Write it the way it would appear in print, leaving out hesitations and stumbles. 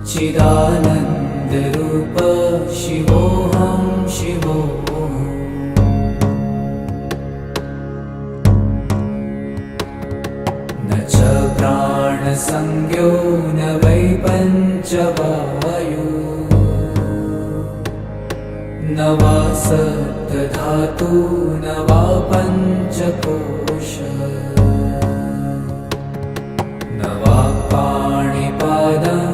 चिदानन्दरूप शिवोऽहं शिवोऽहम्। न च प्राणसंज्ञो न वै पञ्चवायु, न वा सप्तधातु न वा पञ्चकोश, न वा पाणिपादम्